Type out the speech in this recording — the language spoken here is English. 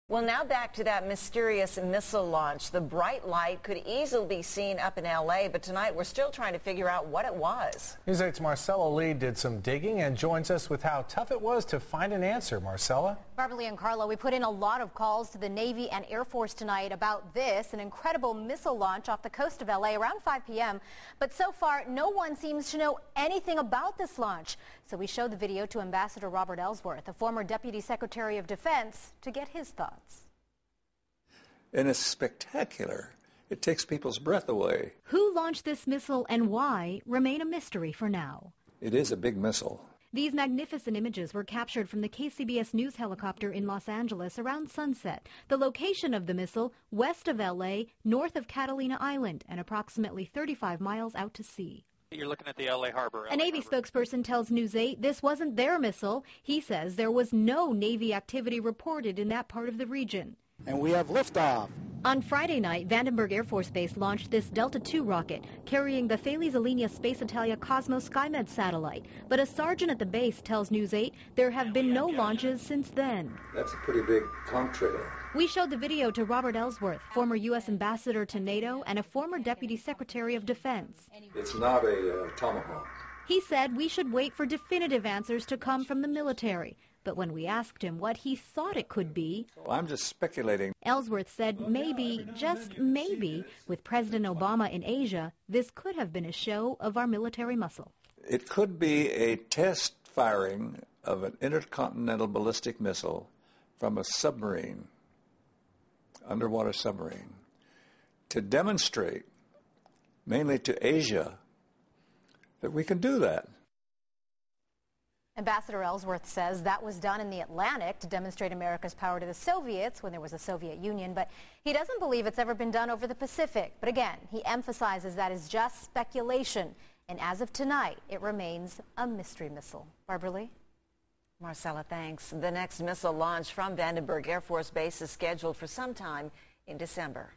Well, now back to that mysterious missile launch. The bright light could easily be seen up in L.A., but tonight we're still trying to figure out what it was. News 8's Marcella Lee did some digging and joins us with how tough it was to find an answer. Marcella? Barbara Lee and Carlo, we put in a lot of calls to the Navy and Air Force tonight about this, an incredible missile launch off the coast of L.A. around 5 p.m. But so far, no one seems to know anything about this launch. So we showed the video to Ambassador Robert Ellsworth, a former Deputy Secretary of Defense, to get his thoughts. And it's spectacular. It takes people's breath away. Who launched this missile and why remain a mystery for now. It is a big missile. These magnificent images were captured from the KCBS News helicopter in Los Angeles around sunset. The location of the missile, west of L.A., north of Catalina Island, and approximately 35 miles out to sea. You're looking at the L.A. harbor. A Navy spokesperson tells News 8 this wasn't their missile. He says there was no Navy activity reported in that part of the region. And we have liftoff. On Friday night, Vandenberg Air Force Base launched this Delta II rocket, carrying the Feliz Alenia Space Italia Cosmos SkyMed satellite. But a sergeant at the base tells News 8 there have been no launches since then. That's a pretty big contrail. We showed the video to Robert Ellsworth, former U.S. ambassador to NATO and a former Deputy Secretary of Defense. It's not a tomahawk. He said we should wait for definitive answers to come from the military. But when we asked him what he thought it could be, well, I'm just speculating. Ellsworth said maybe, just maybe, with President Obama in Asia, this could have been a show of our military muscle. It could be a test firing of an intercontinental ballistic missile from a submarine, underwater submarine, to demonstrate, mainly to Asia, that we can do that. Ambassador Ellsworth says that was done in the Atlantic to demonstrate America's power to the Soviets when there was a Soviet Union, but he doesn't believe it's ever been done over the Pacific. But again, he emphasizes that is just speculation, and as of tonight, it remains a mystery missile. Barbara Lee? Marcella, thanks. The next missile launch from Vandenberg Air Force Base is scheduled for sometime in December.